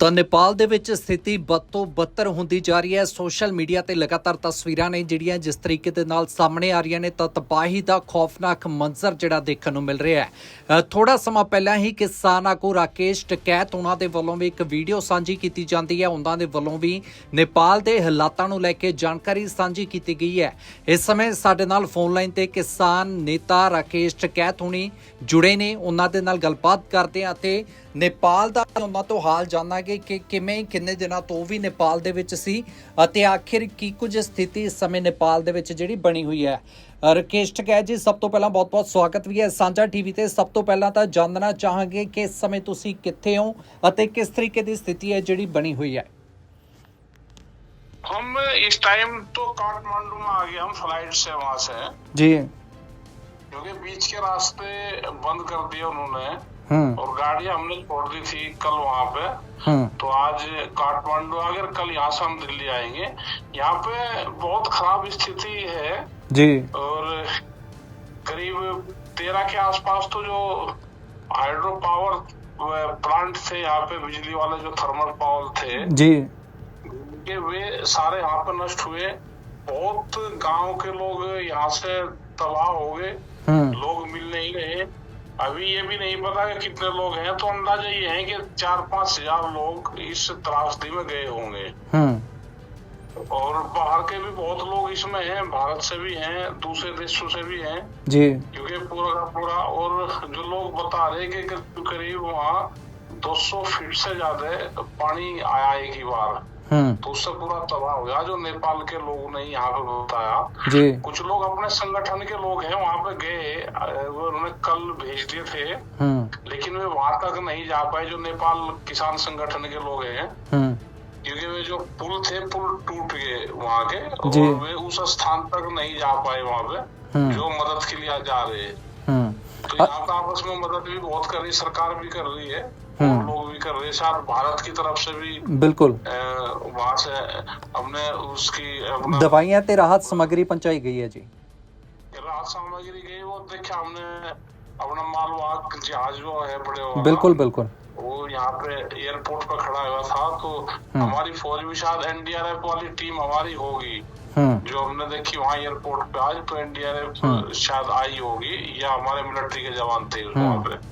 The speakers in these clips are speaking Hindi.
ਤਾਂ ਨੇਪਾਲ ਦੇ ਵਿੱਚ ਸਥਿਤੀ ਬਦ ਤੋਂ ਬਦਤਰ ਹੁੰਦੀ ਜਾ ਰਹੀ ਹੈ। ਸੋਸ਼ਲ ਮੀਡੀਆ ਤੇ ਲਗਾਤਾਰ ਤਸਵੀਰਾਂ ਨੇ ਜਿਹੜੀਆਂ ਜਿਸ ਤਰੀਕੇ ਦੇ ਨਾਲ ਸਾਹਮਣੇ ਆ ਰਹੀਆਂ ਨੇ ਤਾਂ ਤਬਾਹੀ ਦਾ ਖੌਫਨਾਕ ਮੰਜ਼ਰ ਜਿਹੜਾ ਦੇਖਣ ਨੂੰ ਮਿਲ ਰਿਹਾ ਹੈ। ਥੋੜਾ ਸਮਾਂ ਪਹਿਲਾਂ ਹੀ ਕਿਸਾਨ ਆਗੂ ਰਾਕੇਸ਼ ਟਕੈਤ ਉਹਨਾਂ ਦੇ ਵੱਲੋਂ ਵੀ ਇੱਕ ਵੀਡੀਓ ਸਾਂਝੀ ਕੀਤੀ ਜਾਂਦੀ ਹੈ। ਉਹਨਾਂ ਦੇ ਵੱਲੋਂ ਵੀ ਨੇਪਾਲ ਦੇ ਹਾਲਾਤਾਂ ਨੂੰ ਲੈ ਕੇ ਜਾਣਕਾਰੀ ਸਾਂਝੀ ਕੀਤੀ ਗਈ ਹੈ। ਇਸ ਸਮੇਂ ਸਾਡੇ ਨਾਲ ਫੋਨ ਲਾਈਨ ਤੇ ਕਿਸਾਨ ਨੇਤਾ ਰਾਕੇਸ਼ ਟਕੈਤ ਹੁਣੀ ਜੁੜੇ ਨੇ। ਉਹਨਾਂ ਦੇ ਨਾਲ ਗੱਲਬਾਤ ਕਰਦੇ ਹਾਂ ਅਤੇ ਨੇਪਾਲ ਦਾ ਉਹਨਾਂ ਤੋਂ ਹਾਲ ਜਾਣਾਂਗੇ ਕਿ ਕਿਵੇਂ ਕਿੰਨੇ ਦਿਨਾਂ ਤੋਂ ਵੀ ਨੇਪਾਲ ਦੇ ਵਿੱਚ ਸੀ ਅਤੇ ਆਖਿਰ ਕੀ ਕੁਝ ਸਥਿਤੀ ਇਸ ਸਮੇਂ ਨੇਪਾਲ ਦੇ ਵਿੱਚ ਜਿਹੜੀ ਬਣੀ ਹੋਈ ਹੈ। ਰਾਕੇਸ਼ ਟਕੈਤ ਜੀ, ਸਭ ਤੋਂ ਪਹਿਲਾਂ ਬਹੁਤ-ਬਹੁਤ ਸਵਾਗਤ ਵੀ ਹੈ ਸਾਂਝਾ ਟੀਵੀ ਤੇ। ਸਭ ਤੋਂ ਪਹਿਲਾਂ ਤਾਂ ਜਾਣਨਾ ਚਾਹਾਂਗੇ ਕਿ ਇਸ ਸਮੇਂ ਤੁਸੀਂ ਕਿੱਥੇ ਹੋ ਅਤੇ ਕਿਸ ਤਰੀਕੇ ਦੀ ਸਥਿਤੀ ਹੈ ਜਿਹੜੀ ਬਣੀ ਹੋਈ ਹੈ। हम इस टाइम तो काठमांडू में आ गए, हम फ्लाइट से वहां से जी, क्योंकि बीच के रास्ते बंद कर दिए उन्होंने और गाड़ियां हमने छोड़ दी थी कल वहां पे। तो आज काठमांडू आ गए, कल यहाँ से हम दिल्ली आएंगे। यहाँ पे बहुत खराब स्थिति है जी, और करीब 13 के आसपास तो जो हाइड्रो पावर प्लांट थे यहाँ पे, बिजली वाले जो थर्मल पावर थे जी, कि वे सारे यहाँ पर नष्ट हुए। बहुत गांव के लोग यहाँ से तबाह हो गए, लोग मिल नहीं रहे। अभी ये भी नहीं पता कि कितने लोग हैं, तो अंदाजा ये है कि 4-5 हजार लोग इस त्रासदी में गए होंगे। और बाहर के भी बहुत लोग इसमें हैं, भारत से भी हैं, दूसरे देशों से भी हैं जी, क्योंकि पूरा का पूरा। और जो लोग बता रहे कि करीब वहाँ 200 फीट से ज्यादा पानी आया एक ही बार, तो उससे पूरा तबाह हो गया। जो नेपाल के लोगों ने यहाँ पे बताया जी, कुछ लोग अपने संगठन के लोग हैं वहाँ पे गए, वो उन्होंने कल भेज दिए थे, लेकिन वे वहां तक नहीं जा पाए जो नेपाल किसान संगठन के लोग हैं, क्योंकि वे जो पुल थे पुल टूट गए वहाँ के, और वे उस स्थान तक नहीं जा पाए वहाँ पे जो मदद के लिए जा रहे हैं। तो यहाँ पे आपस में मदद भी बहुत कर रही, सरकार भी कर रही है, और लोग भी कर रहे हैं, शायद भारत की तरफ से भी बिल्कुल वहाँ से हमने उसकी दवाइयाँ ते राहत सामग्री पहुंचाई गई है जी। राहत सामग्री गई, वो देखा हमने अपना मालवाहक जहाज जो है बड़े, बिल्कुल बिल्कुल, वो यहाँ पे एयरपोर्ट पे खड़ा हुआ था। तो हमारी फौज भी शायद एनडीआरएफ वाली टीम हमारी होगी जो हमने देखी वहाँ एयरपोर्ट पे आज, तो एनडीआरएफ शायद आई होगी या हमारे मिलिट्री के जवान थे वहाँ पे।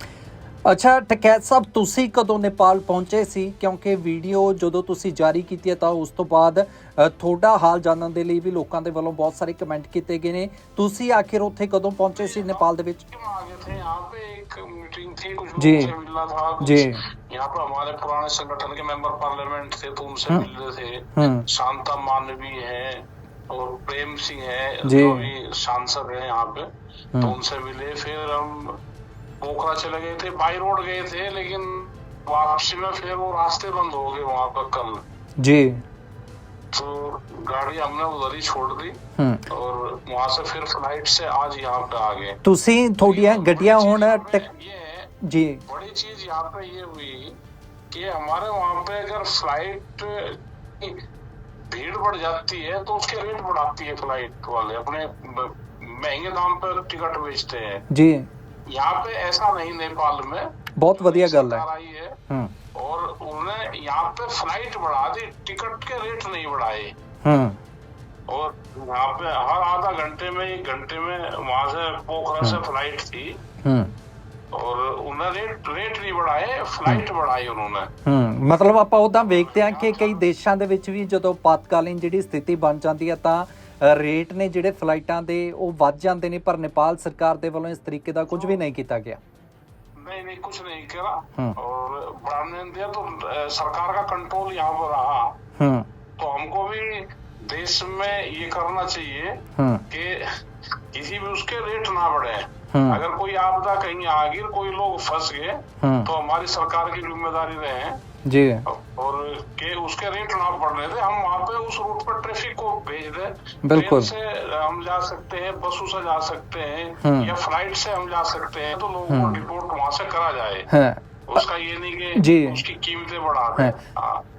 ਅੱਛਾ ਟਕੈਤ ਸਾਹਿਬ, ਤੁਸੀਂ ਕਦੋਂ ਨੇਪਾਲ ਪਹੁੰਚੇ ਸੀ? ਕਿਉਂਕਿ ਵੀਡੀਓ ਜਦੋਂ ਤੁਸੀਂ ਜਾਰੀ ਕੀਤੀ ਹੈ ਤਾਂ ਉਸ ਤੋਂ ਬਾਅਦ ਤੁਹਾਡਾ ਹਾਲ ਜਾਣਨ ਦੇ ਲਈ ਵੀ ਲੋਕਾਂ ਦੇ ਵੱਲੋਂ ਬਹੁਤ ਸਾਰੇ ਕਮੈਂਟ ਕੀਤੇ ਗਏ ਨੇ। ਤੁਸੀਂ ਆਖਿਰ ਉੱਥੇ ਕਦੋਂ ਪਹੁੰਚੇ ਸੀ ਨੇਪਾਲ ਦੇ ਵਿੱਚ? यहाँ पे एक मीटिंग थी, कुछ जी लोगों से मिलना था जी, यहाँ पे हमारे पुराने संगठन के मेंबर पार्लियामेंट थे तो उनसे मिल रहे थे। शांता मानवी है और प्रेम सिंह है जो भी सांसद है यहाँ पे, तो उनसे मिले। फिर हम पोखरा चले गए थे, बाई रोड गए थे, लेकिन वापसी में फिर वो रास्ते बंद हो गए वहाँ पर कल जी, तो गाड़ी हमने उधर ही छोड़ दी और वहाँ से फिर फ्लाइट से आज यहाँ पे आ गए। ਤੁਸੀਂ ਤੁਹਾਡੀਆਂ ਗੱਡੀਆਂ ਹੁਣ जी, बड़ी चीज यहाँ पे ये हुई कि हमारे वहाँ पे अगर फ्लाइट भीड़ बढ़ जाती है तो उसके रेट बढ़ाती है फ्लाइट वाले, अपने महंगे दाम पर टिकट बेचते हैं जी। यहाँ पे ऐसा नहीं, नेपाल में बहुत बढ़िया गल है। आई है और उन्होंने यहाँ पे फ्लाइट बढ़ा दी, टिकट के रेट नहीं बढ़ाए। और यहाँ पे हर आधा घंटे में 1 घंटे में वहां से पोखरा से फ्लाइट थी और उन्होंने रेट नहीं बढ़ाए, फ्लाइट बढ़ाई उन्होंने। ਮਤਲਬ ਆਪਾਂ ਉਦਾਂ ਵੇਖਦੇ ਹਾਂ ਕਿ ਕਈ ਦੇਸ਼ਾਂ ਦੇ ਵਿੱਚ ਵੀ ਜਦੋਂ ਆਪਾਤਕਾਲੀਨ ਜਿਹੜੀ ਸਥਿਤੀ ਬਣ ਜਾਂਦੀ ਹੈ ਤਾਂ ਰੇਟ ਨੇ ਜਿਹੜੇ ਫਲਾਈਟਾਂ ਦੇ ਉਹ ਵੱਧ ਜਾਂਦੇ ਨੇ, ਪਰ ਨੇਪਾਲ ਸਰਕਾਰ ਦੇ ਵੱਲੋਂ ਇਸ ਤਰੀਕੇ ਦਾ ਕੁਝ ਵੀ ਨਹੀਂ ਕੀਤਾ ਗਿਆ। नहीं कुछ नहीं करा और बढ़ाने दिया, तो सरकार का कंट्रोल यहाँ पर रहा। तो हमको भी देश में ये करना चाहिए कि किसी भी उसके रेट ना बढ़े। अगर कोई आपदा कहीं आ गई, कोई लोग फंस गए, तो हमारी सरकार की जिम्मेदारी रहे जी, और के उसके रेट ना बढ़ने दे। हम वहाँ पे उस रूट पर ट्रैफिक को भेज दे, बिल्कुल ट्रेन से हम जा सकते हैं, बसों से जा सकते हैं या फ्लाइट से हम जा सकते हैं, तो लोगों को रिपोर्ट वहाँ से करा जाए। उसका ये नहीं कि जी उसकी कीमतें बढ़ा दें।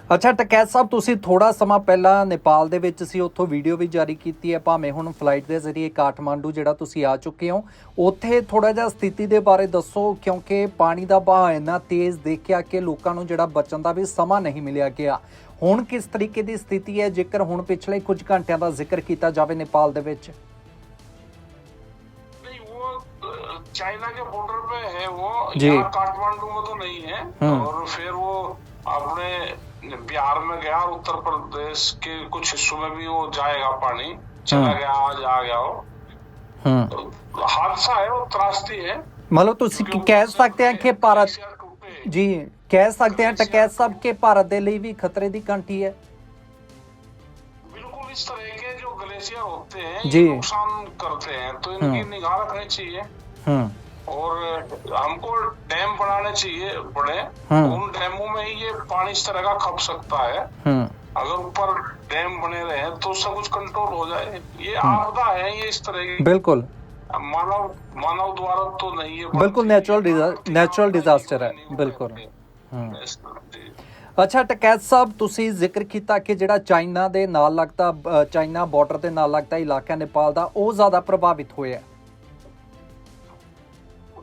ਅੱਛਾ ਟਕੈਤ ਸਾਹਿਬ, ਤੁਸੀਂ ਥੋੜਾ ਸਮਾਂ ਪਹਿਲਾਂ ਨੇਪਾਲ ਦੇ ਵਿੱਚ ਸੀ, ਉੱਥੋਂ ਵੀਡੀਓ ਵੀ ਜਾਰੀ ਕੀਤੀ ਹੈ, ਭਾਵੇਂ ਹੁਣ ਫਲਾਈਟ ਦੇ ਜ਼ਰੀਏ ਕਾਠਮਾਂਡੂ ਜਿਹੜਾ ਤੁਸੀਂ ਆ ਚੁੱਕੇ ਹੋ, ਉੱਥੇ ਥੋੜਾ ਜਿਹਾ ਸਥਿਤੀ ਦੇ ਬਾਰੇ ਦੱਸੋ, ਕਿਉਂਕਿ ਪਾਣੀ ਦਾ ਵਹਾਅ ਇੰਨਾ ਤੇਜ਼ ਦੇਖਿਆ ਕਿ ਲੋਕਾਂ ਨੂੰ ਜਿਹੜਾ ਬਚਣ ਦਾ ਵੀ ਸਮਾਂ ਨਹੀਂ ਮਿਲਿਆ ਗਿਆ। ਹੁਣ ਕਿਸ ਤਰੀਕੇ ਦੀ ਸਥਿਤੀ ਹੈ, ਜੇਕਰ ਹੁਣ ਪਿਛਲੇ ਕੁਝ ਘੰਟਿਆਂ ਦਾ ਜ਼ਿਕਰ ਕੀਤਾ ਜਾਵੇ ਨੇਪਾਲ ਦੇ ਵਿੱਚ? चाइना के बॉर्डर पे है वो, यहाँ काठमांडू में तो नहीं है। और फिर वो अपने बिहार में गया और उत्तर प्रदेश के कुछ हिस्सों में भी वो जाएगा, पानी चला गया, आज आ गया वो। तो हादसा है वो, त्रासदी है। मतलब ਤੁਸੀਂ ਕਹਿ ਸਕਦੇ हैं कि भारत जी कह सकते हैं टकैत साहब के भारत ਦੇ ਲਈ ਵੀ खतरे ਦੀ घंटी है? बिल्कुल, इस तरह के जो ग्लेशियर होते हैं ये नुकसान करते हैं, तो इनकी निगाह रखनी चाहिए। और हमको डैम बनाने चाहिए बड़े, उन डैमों में ही ये पानी इस तरह का खप सकता है। अगर ऊपर डैम बने रहे तो सब कुछ कंट्रोल हो जाए। ये आपदा है, ये इस तरह की, बिल्कुल मानव द्वारा तो नहीं है, बिल्कुल नेचुरल डिजास्टर है, बिल्कुल। ਅੱਛਾ ਟਕੈਤ ਸਾਹਿਬ, ਤੁਸੀਂ ਜ਼ਿਕਰ ਕੀਤਾ ਕਿ ਜਿਹੜਾ ਚਾਈਨਾ ਦੇ ਨਾਲ ਲੱਗਦਾ, ਚਾਈਨਾ ਬਾਰਡਰ ਦੇ ਨਾਲ ਲੱਗਦਾ ਇਲਾਕਾ ਨੇਪਾਲ ਦਾ, ਉਹ ਜ਼ਿਆਦਾ ਪ੍ਰਭਾਵਿਤ ਹੋਇਆ।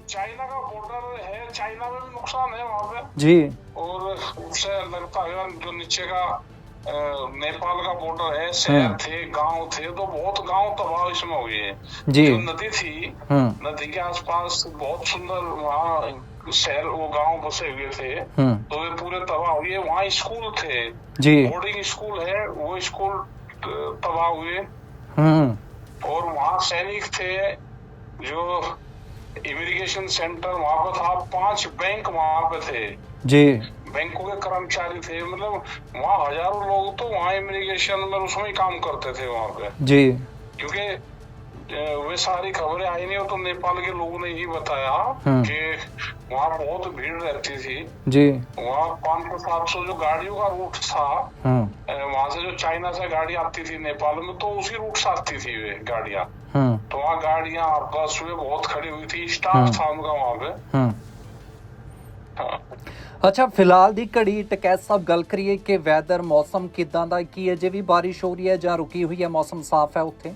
चाइना का बॉर्डर है, चाइना में भी नुकसान है वहाँ पे जी। और उससे लगता है जो नीचे का नेपाल का बॉर्डर है, शहर थे, गांव थे, तो बहुत गांव तबाह इसमें हुए हैं। जो नदी थी, नदी के आसपास बहुत सुंदर वहाँ शहर, वो गांव बसे हुए थे, तो वे पूरे तबाह हुए। वहाँ स्कूल थे, बोर्डिंग स्कूल है, वो स्कूल तबाह हुए। और वहाँ सैनिक थे, जो इमिग्रेशन सेंटर वहाँ पे था, 5 बैंक वहाँ पे थे जी, बैंकों के कर्मचारी थे, मतलब वहाँ हजारों लोग तो वहाँ इमिग्रेशन में उसमें ही काम करते थे वहाँ पे जी। क्योंकि वे सारी खबरें आई नहीं, तो नेपाल के लोगों ने ही बताया कि वहाँ बहुत भीड़ रहती थी जी। वहाँ 500-700 जो गाड़ियों का रूट था, वहाँ से जो चाइना से गाड़ी आती थी नेपाल में, तो उसी रूट से आती थी वे गाड़ियाँ। तो वहाँ गाड़ियाँ बस वे बहुत खड़ी हुई थी, स्टाफ था उनका वहाँ पे। ਅੱਛਾ ਫਿਲਹਾਲ ਦੀ ਘੜੀ ਟਕੈਤ ਸਾਹਿਬ ਗੱਲ ਕਰੀਏ ਕਿ ਵੈਦਰ, ਮੌਸਮ ਕਿਦਾਂ ਦਾ, ਕੀ ਅਜੇ ਵੀ ਬਾਰਿਸ਼ ਹੋ ਰਹੀ ਹੈ ਜਾਂ ਰੁਕੀ ਹੋਈ ਹੈ, ਮੌਸਮ ਸਾਫ਼ ਹੈ ਉੱਥੇ?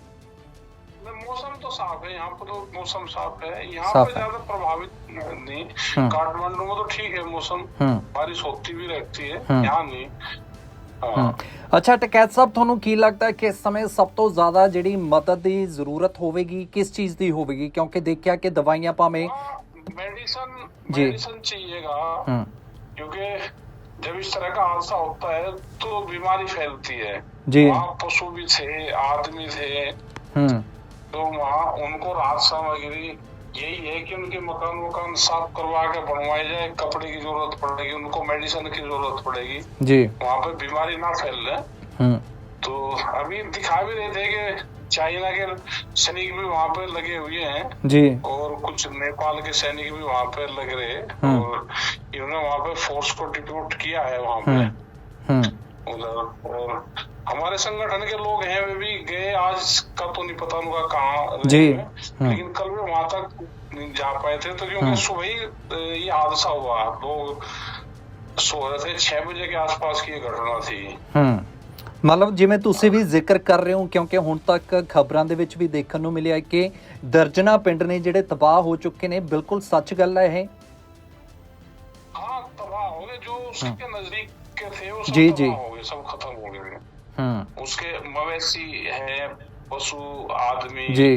मौसम तो साफ है, यहाँ पर तो मौसम साफ है, यहाँ पे ज्यादा प्रभावित नहीं। काठमांडू में तो ठीक है मौसम, बारिश होती भी रहती है, यहाँ नहीं। ਅੱਛਾ ਟਕੈਤ ਸਾਹਿਬ, ਤੁਹਾਨੂੰ ਕੀ ਲੱਗਦਾ ਕਿ ਇਸ ਸਮੇਂ ਸਭ ਤੋਂ ਜ਼ਿਆਦਾ ਜਿਹੜੀ ਮਦਦ ਦੀ ਜ਼ਰੂਰਤ ਹੋਵੇਗੀ ਕਿਸ ਚੀਜ਼ ਦੀ ਹੋਵੇਗੀ? ਕਿਉਂਕਿ ਦੇਖਿਆ ਕਿ ਦਵਾਈਆਂ ਭਾਵੇਂ मेडिसिन चाहिएगा, क्योंकि जब इस तरह का हादसा होता है तो बीमारी फैलती है जी। वहाँ पशु भी थे, आदमी थे, तो वहाँ उनको राहत सामग्री यही है कि उनके मकान साफ करवा के बनवाए जाए, कपड़े की जरूरत पड़ेगी, उनको मेडिसिन की जरूरत पड़ेगी जी, वहाँ पे बीमारी ना फैले। तो अभी दिखा भी रहे थे कि चाइना के सैनिक भी वहाँ पे लगे हुए हैं जी, और कुछ नेपाल के सैनिक भी वहाँ पे लग रहे हैं, और इन्होंने वहाँ पे फोर्स को डिप्यूट किया है वहाँ पे उधर। और हमारे संगठन के लोग हैं, वे भी गए, आज का तो नहीं पता उनका कहाँ जी, लेकिन कल भी वहाँ तक नहीं जा पाए थे, तो क्योंकि सुबह ही ये हादसा हुआ, लोग सो रहे थे, 6 बजे के आसपास की ये घटना थी। ਮਤਲਬ ਜਿਵੇਂ ਤੁਸੀਂ ਵੀ ਜ਼ਿਕਰ ਕਰ ਰਹੇ ਹੋ, ਕਿਉਂਕਿ ਹੁਣ ਤੱਕ ਖਬਰਾਂ ਦੇ ਵਿੱਚ ਵੀ ਦੇਖਣ ਨੂੰ ਮਿਲਿਆ ਕਿ ਦਰਜਨਾਂ ਪਿੰਡ ਨੇ ਜਿਹੜੇ ਤਬਾਹ ਹੋ ਚੁੱਕੇ ਨੇ, ਬਿਲਕੁਲ ਸੱਚ ਗੱਲ ਹੈ ਇਹ? हाँ, तबाह हो गए, जो उसके नजदीक के थे वो सब जी तबाह हो गए, सब खत्म हो गए। उसके मवेशी है, पशु, आदमी जी,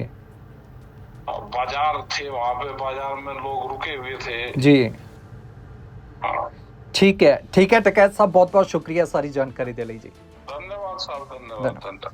बाजार थे वहाँ पे, बाजार में लोग रुके हुए थे जी। ठीक है टकैत साहब, बहुत बहुत शुक्रिया सारी जानकारी ਦੇ ਲਈ ਜੀ। धन्यवाद साहब, धन्यवाद।